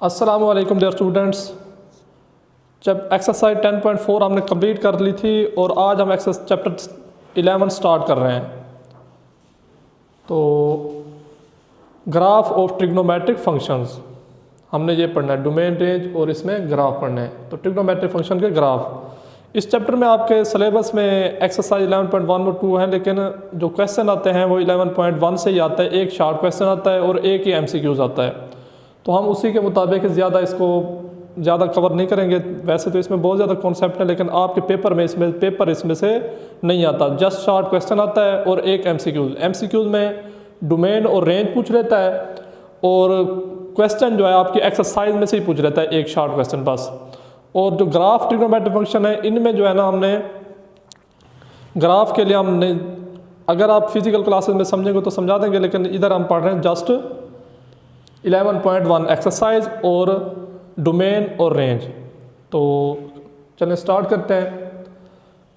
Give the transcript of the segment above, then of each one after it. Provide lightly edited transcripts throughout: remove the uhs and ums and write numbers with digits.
अस्सलामु अलैकुम dear students. जब एक्सरसाइज 10.4 हमने कंप्लीट कर ली थी और आज हम चैप्टर 11 स्टार्ट कर रहे हैं। तो ग्राफ ऑफ ट्रिग्नोमेट्रिक फंक्शंस हमने ये पढ़ना है, डोमेन रेंज और इसमें ग्राफ पढ़ना है। तो ट्रिग्नोमेट्रिक फंक्शन के ग्राफ इस चैप्टर में आपके सिलेबस में एक्सरसाइज 11.1 और 2 है, लेकिन जो क्वेश्चन आते हैं वो 11.1 से ही आता है। एक शार्ट क्वेश्चन आता है और एक ही MCQs आता है, तो हम उसी के मुताबिक ज़्यादा कवर नहीं करेंगे। वैसे तो इसमें बहुत ज़्यादा कॉन्सेप्ट है, लेकिन आपके पेपर इसमें से नहीं आता। जस्ट शार्ट क्वेश्चन आता है और एक MCQs में डोमेन और रेंज पूछ लेता है, और क्वेश्चन जो है आपकी एक्सरसाइज में से ही पूछ लेता है, एक शार्ट क्वेश्चन बस। और जो ग्राफ ट्रिग्नोमेट्रिक फंक्शन है, इनमें जो है ना, हमने ग्राफ के लिए हमने, अगर आप फिजिकल क्लासेस में समझेंगे तो समझा देंगे, लेकिन इधर हम पढ़ रहे हैं जस्ट 11.1 एक्सरसाइज और डोमेन और रेंज। तो चलें स्टार्ट करते हैं।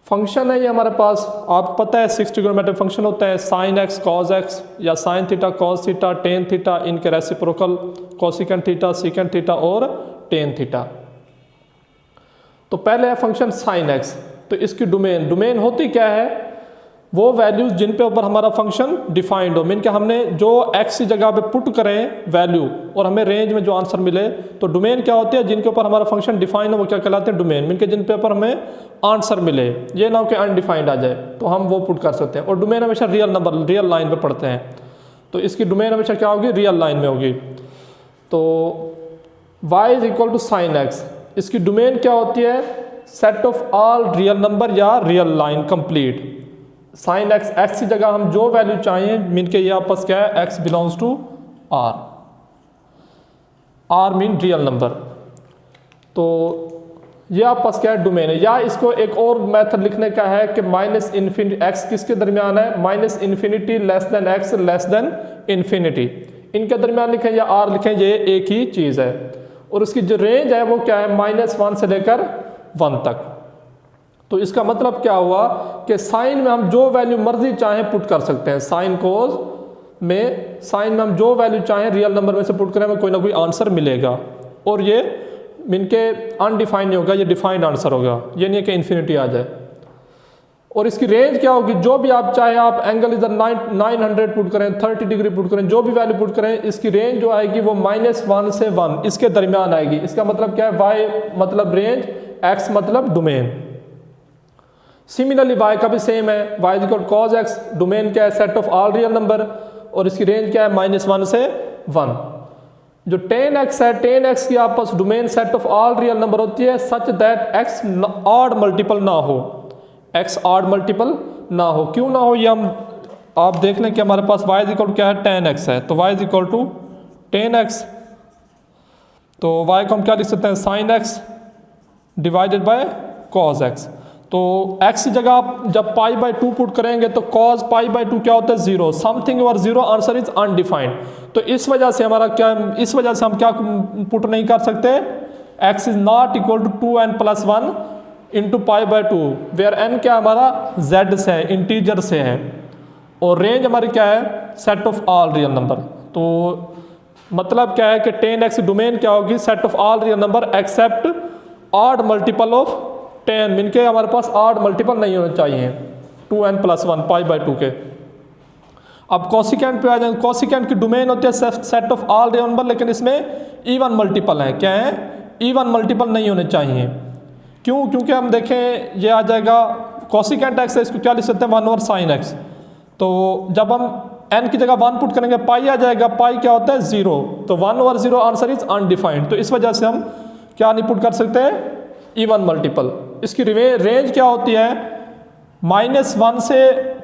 फंक्शन है ये हमारे पास, आपको पता है 6 ट्रिग्नोमेट्रिक फंक्शन होता है, साइन एक्स कॉस एक्स या sine theta cos theta tan theta, इनके reciprocal cosecant theta secant theta और टेन थीटा। तो पहले है फंक्शन साइन एक्स। तो इसकी डोमेन होती क्या है? वो वैल्यूज जिन पे ऊपर हमारा फंक्शन डिफाइंड हो, मीन के हमने जो एक्स की जगह पे पुट करें वैल्यू और हमें रेंज में जो आंसर मिले। तो डोमेन क्या होती है? जिनके ऊपर हमारा फंक्शन डिफाइंड हो वो क्या कहलाते हैं? डोमेन। मीन के जिन पे ऊपर हमें आंसर मिले, ये ना हो कि अनडिफाइंड आ जाए, तो हम वो पुट कर सकते हैं। और डोमेन हमेशा रियल लाइन पर पढ़ते हैं, तो इसकी डोमेन हमेशा क्या होगी? रियल लाइन में होगी। तो y is equal to sine x, इसकी डोमेन क्या होती है? Set of all real number या real line complete. Sine x, x की जगह हम जो वैल्यू चाहिए, मीन के ये आपस क्या है? x belongs to r mean real number. तो ये आपस क्या है? डोमेन है। या इसको एक और मेथड लिखने का है कि माइनस इन्फिनिटी, x किसके दरमियान है? Minus infinity less than x less than infinity, इनके दरमियान लिखें या r लिखें, ये एक ही चीज़ है। और उसकी जो रेंज है वो क्या है? -1 से लेकर 1 तक। तो इसका मतलब क्या हुआ कि साइन में हम जो वैल्यू मर्जी चाहें पुट कर सकते हैं। साइन में हम जो वैल्यू चाहें रियल नंबर में से पुट करें, हमें कोई ना कोई आंसर मिलेगा। और ये इनके अनडिफाइंड नहीं होगा, ये डिफाइंड आंसर होगा, ये नहीं है कि इन्फिनिटी आ जाए। और इसकी रेंज क्या होगी? जो भी आप चाहें, आप एंगल इधर 900 पुट करें, 30 डिग्री पुट करें, जो भी वैल्यू पुट करें, इसकी रेंज जो आएगी वो -1 से 1 इसके दरमियान आएगी। इसका मतलब क्या है? y मतलब रेंज, x मतलब डोमेन। सिमिलरली y का भी सेम है, y equal cos x, domain क्या है? Set of all real number, और इसकी रेंज क्या है? -1 से 1। जो tan x है, tan x की आपस domain set of all real number होती है such that x odd multiple ना हो, x ऑड मल्टीपल ना हो। क्यों ना हो? ये हम आप देख लें कि हमारे पास y इक्वल क्या है? tan x है, तो y equal to tan x। तो y को हम क्या लिख सकते हैं? sin x divided by cos x। तो x की जगह आप जब π/2 पुट करेंगे तो cos π/2 क्या होता है? 0। समथिंग और 0 आंसर इज अनडिफाइंड। तो इस वजह से हम क्या पुट नहीं कर सकते? x is not equal to 2n+1 into π/2, where n क्या हमारा? z से है, इंटीजर से है। और रेंज हमारी क्या है? Set of all real number. तो मतलब क्या है कि tan x डोमेन क्या होगी? Set of all real number except odd multiple of 10, mean के हमारे पास ऑड मल्टीपल नहीं होने चाहिए 2n+1 π/2 के। अब कोसिकेंट पे आ जाएंगे। कोसिकेंट की डोमेन होती है set of all real number, लेकिन इसमें इवन मल्टीपल है। क्या है? इवन मल्टीपल नहीं होने चाहिए। क्यों? क्योंकि हम देखें ये आ जाएगा कोसिकेंट x है, इसको क्या लिख सकते हैं? 1 ओवर साइन x। तो जब हम n की जगह 1 पुट करेंगे, पाई आ जाएगा, पाई क्या होता है? 0। तो 1 ओवर 0 आंसर इज अनडिफाइंड। तो इस वजह से हम क्या नहीं पुट कर सकते? Even multiple. इसकी रेंज क्या होती है? -1 से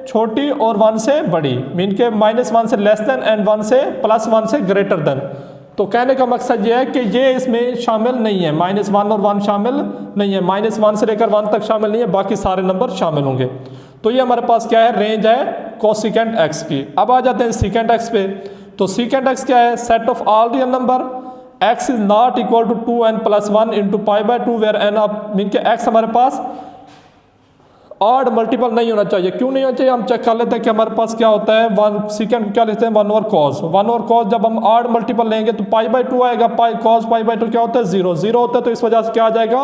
छोटी और 1 से बड़ी, मीन के -1 से लेस देन एंड 1 से +1 से ग्रेटर देन। तो कहने का मकसद ये है कि ये इसमें शामिल नहीं है, -1 और 1 शामिल नहीं है, -1 से लेकर 1 तक शामिल नहीं है, बाकी सारे नंबर शामिल होंगे। तो ये हमारे पास क्या है? रेंज है कोसिकेंट x की। अब आ जाते हैं सीकेंट x पे। तो सीकेंट x क्या है? Set of all real number, x is not equal to 2n+1 into π/2, where n mean के x हमारे पास ऑड मल्टीपल नहीं होना चाहिए। क्यों नहीं होना चाहिए, हम चेक कर लेते हैं कि हमारे पास क्या होता है, वन सीकेंड को क्या लिखते हैं 1 ओवर कॉस। 1 ओवर कॉस जब हम ऑड मल्टीपल लेंगे तो पाई/2 आएगा, पाई कॉस पाई/2 क्या होता है 0 0 होता है, तो इस वजह से क्या आ जाएगा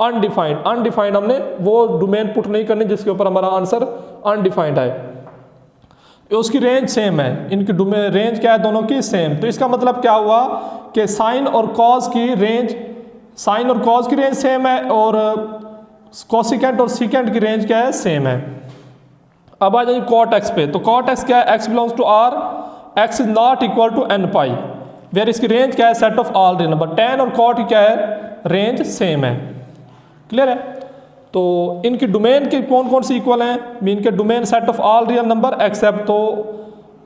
अनडिफाइंड। अनडिफाइंड हमने वो डोमेन पुट नहीं करनी जिसके ऊपर हमारा आंसर अनडिफाइंड है। उसकी रेंज सेम है, इनकी रेंज क्या है दोनों की सेम। तो इसका मतलब क्या हुआ कि साइन और कॉस की रेंज, साइन और कॉस की रेंज सेम है और कोसिकेंट और सीकेंट की रेंज क्या है सेम है। अब आ जाइए कॉट एक्स पे। तो कॉट एक्स क्या है, X belongs to R, X is not equal to N pi, where इसकी रेंज क्या है set of all real number. Tan और कॉट की क्या है रेंज सेम है। क्लियर है। तो इनकी डोमेन के कौन कौन सी इक्वल हैं, मीन के domain set of all real number except, तो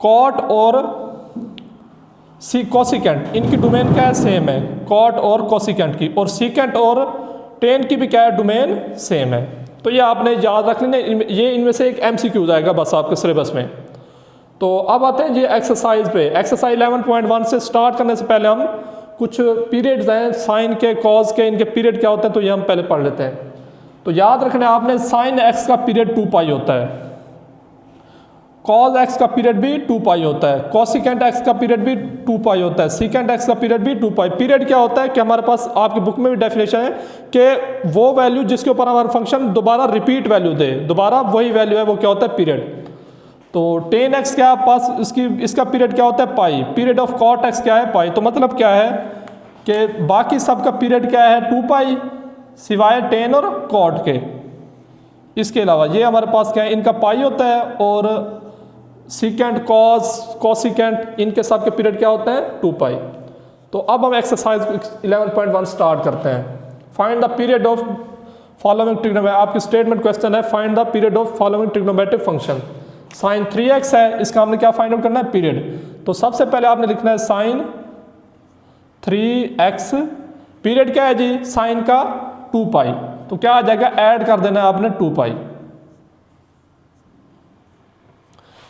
कॉट और कोसिकेंट इनकी डोमेन क्या है सेम है, कॉट और कोसिकेंट की, और सीकेंट और टेन की भी क्या है डोमेन सेम है। तो ये आपने याद रख लेना, ये इनमें से एक MCQ जाएगा बस आपके सिलेबस में। तो अब आते हैं ये एक्सरसाइज पे। एक्सरसाइज 11.1 से स्टार्ट करने से पहले हम कुछ पीरियड्स हैं साइन के कॉज के, इनके पीरियड क्या होते हैं तो ये हम पहले पढ़ लेते हैं। तो याद रखना आपने साइन एक्स का पीरियड 2 पाई होता है, कॉज एक्स का पीरियड भी 2 पाई होता है, कोसिकेंट एक्स का पीरियड भी 2 पाई होता है, सीकेंट एक्स का पीरियड भी 2 पाई। पीरियड क्या होता है कि हमारे पास आपकी बुक में भी डेफिनेशन है कि वो वैल्यू जिसके ऊपर हमारा फंक्शन दोबारा रिपीट वैल्यू दे, दोबारा वही वैल्यू है, वो क्या होता है पीरियड। तो tan x क्या पास इसका पीरियड क्या होता है पाई, पीरियड ऑफ cot x क्या है पाई। तो मतलब क्या है कि बाकी सब का पीरियड क्या है 2 पाई सिवाय tan और cot के। इसके अलावा ये हमारे पास क्या है इनका पाई होता है, और सीकेंट कॉस कोसिकेंट इनके सब के पीरियड क्या होते हैं 2 पाई। तो अब हम एक्सरसाइज 11.1 स्टार्ट करते हैं। Find the period of following trigonometric, आपकी स्टेटमेंट क्वेश्चन है find the period of following trigonometric function. Sine 3x है, इसका हमने क्या फाइंड आउट करना है पीरियड। तो सबसे पहले आपने लिखना है साइन 3x, पीरियड क्या है जी साइन का 2 पाई, तो क्या आ जाएगा ऐड कर देना है आपने 2 पाई।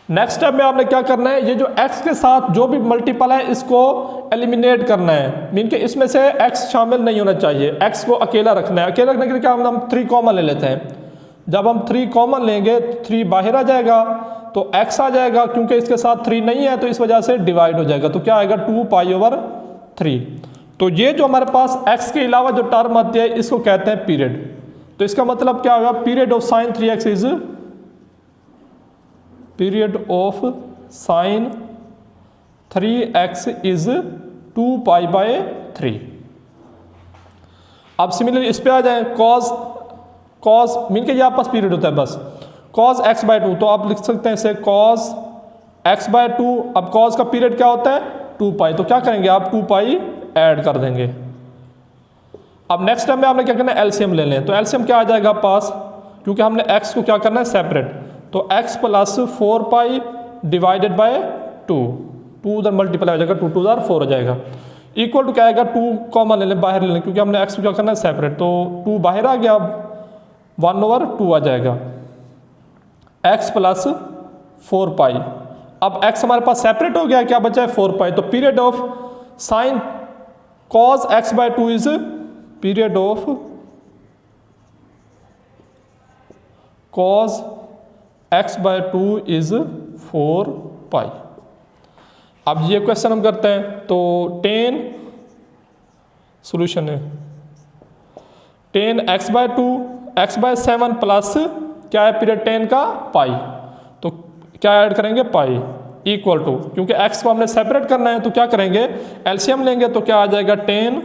नेक्स्ट स्टेप में आपने क्या करना है, ये जो x के साथ जो भी मल्टीपल है इसको एलिमिनेट करना है, मीन के इसमें से x शामिल नहीं होना चाहिए, x को अकेला रखना है। अकेला रखने के लिए क्या हम 3 कॉमन ले लेते हैं। जब हम 3 कॉमन लेंगे 3 बाहर आ जाएगा तो x आ जाएगा, क्योंकि इसके साथ 3 नहीं है तो इस वजह से डिवाइड हो जाएगा, तो क्या आएगा 2 पाई ओवर 3। तो ये जो हमारे पास x के अलावा जो टर्म आती है इसको कहते हैं पीरियड। तो इसका मतलब क्या होगा, period of sine 3x is, period of sine 3x is 2 pi by 3। अब सिमिलरली इस पे आ जाए कॉस मीन के ये आपके पास पीरियड होता है बस cos x/2, तो आप लिख सकते हैं इसे cos x/2। अब cos का पीरियड क्या होता है 2 पाई, तो क्या करेंगे आप 2 पाई ऐड कर देंगे। अब नेक्स्ट टाइम में आपने क्या करना है एलसीएम ले लें, तो एलसीएम क्या आ जाएगा पास, क्योंकि हमने x को क्या करना है सेपरेट, तो x plus 4 pi divided by 2, 2 उधर मल्टीप्लाई हो जाएगा, 2 2 4 हो जाएगा, इक्वल टू क्या आएगा 2 कॉमन ले लें बाहर ले लें, क्योंकि हमने x को क्या करना है सेपरेट, तो 2 बाहर आ गया, 1/2 आ जाएगा, x प्लस 4 पाई। अब x हमारे पास सेपरेट हो गया, क्या बचा है 4 पाई। तो period of sine cos x/2 is period of cos x/2 is 4 पाई। अब ये क्वेश्चन हम करते हैं, तो 10 सॉल्यूशन है 10 x/2 x/7 प्लस क्या है पीरियड 10 का पाई, तो क्या ऐड करेंगे पाई इक्वल टू, क्योंकि x को हमने सेपरेट करना है तो क्या करेंगे एलसीएम लेंगे, तो क्या आ जाएगा 10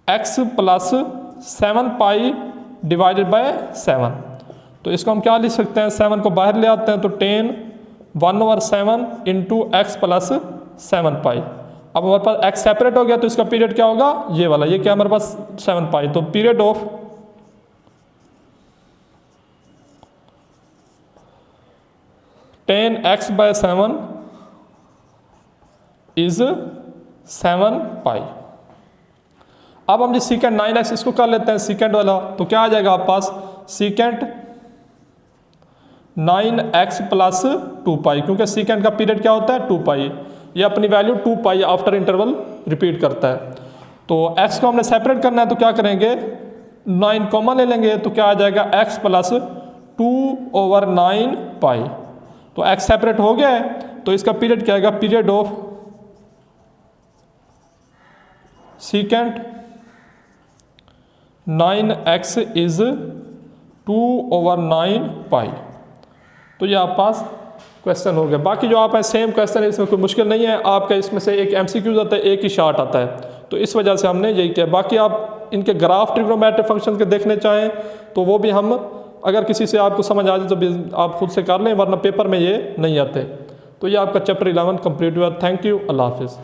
x plus 7 pi divided by 7। तो इसको हम क्या लिख सकते हैं, 7 को बाहर ले आते हैं, तो 10 1/7 इंटू एक्स प्लस 7 पाई। अब हमारे पास x सेपरेट हो गया तो इसका पीरियड क्या होगा ये वाला, ये क्या हमारे पास 7 पाई। तो period of ten x/7 is 7 पाई। अब हम जो सीकेंट 9x इसको कर लेते हैं सीकेंट वाला, तो क्या आ जाएगा आप पास सीकेंट 9x प्लस 2 पाई, क्योंकि सीकेंट का पीरियड क्या होता है 2 पाई, ये अपनी वैल्यू 2 पाई आफ्टर इंटरवल रिपीट करता है। तो x को हमने सेपरेट करना है, तो क्या करेंगे 9 कॉमन ले लेंगे, तो क्या आ जाएगा x प्लस 2/9 पाई। तो x सेपरेट हो गया है, तो इसका पीरियड क्या आएगा, period of secant 9x is 2/9 पाई। तो ये आप पास क्वेश्चन हो गया। बाकी जो आप है सेम क्वेश्चन है, इसमें कोई मुश्किल नहीं है। आपका इसमें से एक MCQ आता है, एक ही शार्ट आता है, तो इस वजह से हमने यही किया। बाकी आप इनके ग्राफ ट्रिग्नोमेट्रिक फंक्शन के देखने चाहें तो वो भी हम, अगर किसी से आपको समझ आ जाए तो भी आप खुद से कर लें, वरना पेपर में ये नहीं आते। तो ये आपका चैप्टर 11 कंप्लीट हुआ। थैंक यू, अल्लाह हाफिज़।